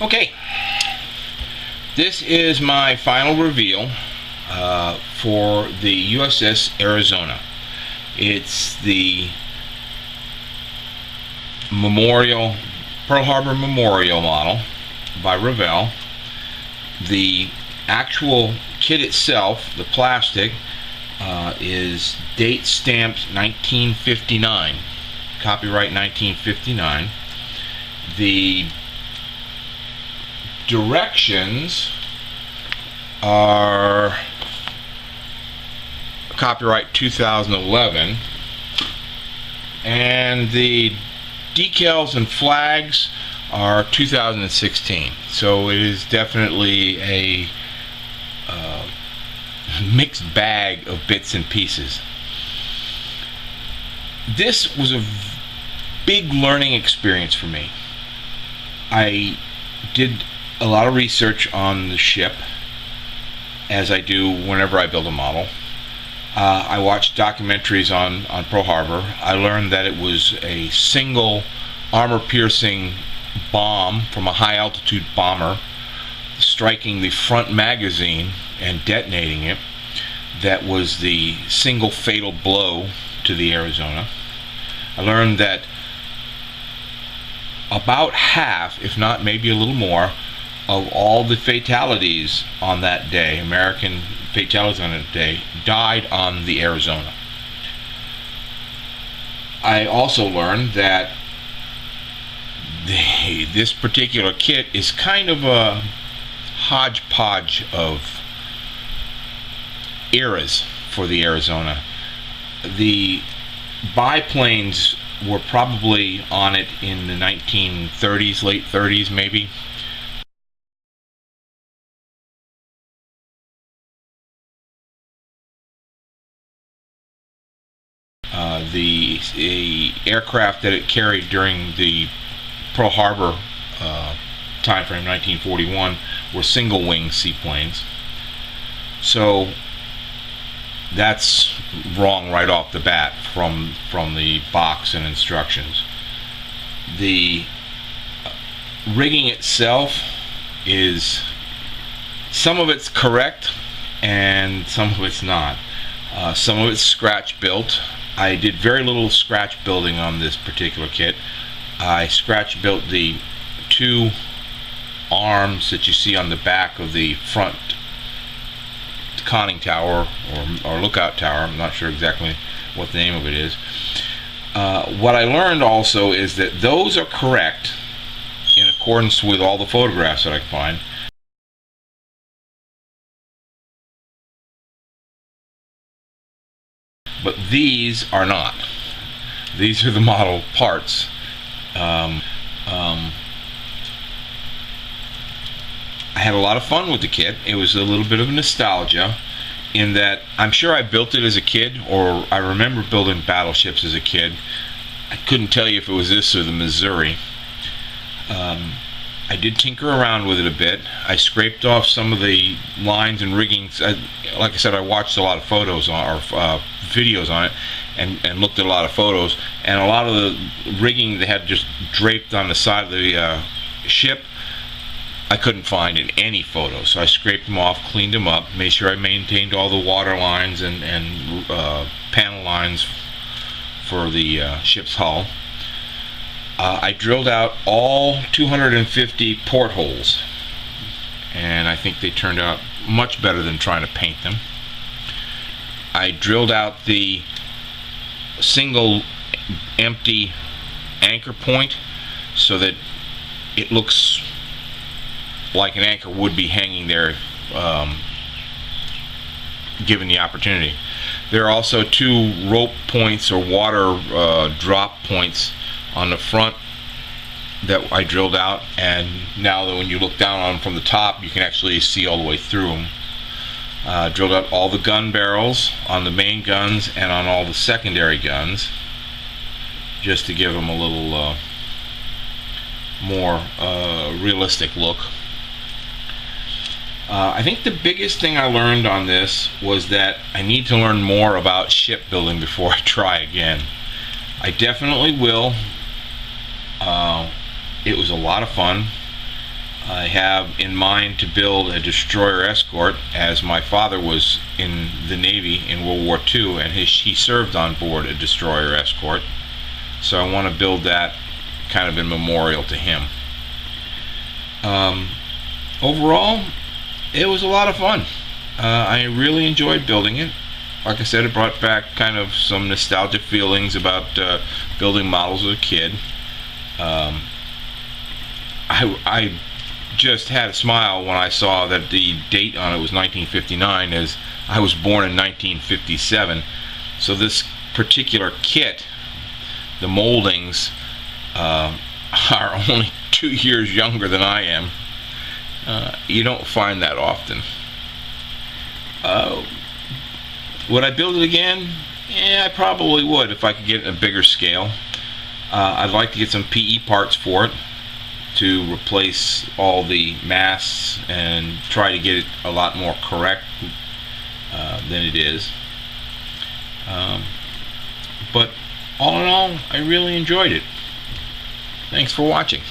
Okay, this is my final reveal for the USS Arizona. It's the Pearl Harbor Memorial model by Revell. The actual kit itself, the plastic, is date stamped 1959, copyright 1959. The directions are copyright 2011, and the decals and flags are 2016. So it is definitely a mixed bag of bits and pieces. This was a big learning experience for me. I did a lot of research on the ship, as I do whenever I build a model. I watched documentaries on Pearl Harbor. I learned that it was a single armor-piercing bomb from a high-altitude bomber striking the front magazine and detonating it that was the single fatal blow to the Arizona. I learned that about half, if not maybe a little more, of all the fatalities on that day, American fatalities on that day, died on the Arizona. I also learned that this particular kit is kind of a hodgepodge of eras for the Arizona. The biplanes were probably on it in the 1930s, late 30s maybe. The aircraft that it carried during the Pearl Harbor time frame, 1941, were single-wing seaplanes. So that's wrong right off the bat from the box and instructions. The rigging itself is, some of it's correct and some of it's not. Some of it's scratch built. I did very little scratch building on this particular kit. I scratch built the two arms that you see on the back of the front conning tower or lookout tower. I'm not sure exactly what the name of it is. What I learned also is that those are correct in accordance with all the photographs that I could find. But these are not. These are the model parts. I had a lot of fun with the kit. It was a little bit of nostalgia in that I'm sure I built it as a kid, or I remember building battleships as a kid. I couldn't tell you if it was this or the Missouri. I did tinker around with it a bit. I scraped off some of the lines and riggings. Like I said, I watched a lot of photos or videos on it, and looked at a lot of photos. And a lot of the rigging they had just draped on the side of the ship, I couldn't find in any photo. So I scraped them off, cleaned them up, made sure I maintained all the water lines and panel lines for the ship's hull. I drilled out all 250 portholes, and I think they turned out much better than trying to paint them. I drilled out the single empty anchor point so that it looks like an anchor would be hanging there given the opportunity. There are also two rope points or water drop points on the front that I drilled out, and now that when you look down on them from the top, you can actually see all the way through them. Drilled out all the gun barrels on the main guns and on all the secondary guns, just to give them a little more realistic look. I think the biggest thing I learned on this was that I need to learn more about shipbuilding before I try again. I definitely will. It was a lot of fun. I have in mind to build a destroyer escort, as my father was in the Navy in World War II, and he served on board a destroyer escort. So I want to build that kind of in memorial to him. Overall, it was a lot of fun. I really enjoyed building it. Like I said, it brought back kind of some nostalgic feelings about building models as a kid. I just had a smile when I saw that the date on it was 1959, as I was born in 1957. So this particular kit, the moldings, are only 2 years younger than I am. You don't find that often. Would I build it again? Yeah, I probably would if I could get it in a bigger scale. I'd like to get some PE parts for it to replace all the masts and try to get it a lot more correct than it is. But all in all, I really enjoyed it. Thanks for watching.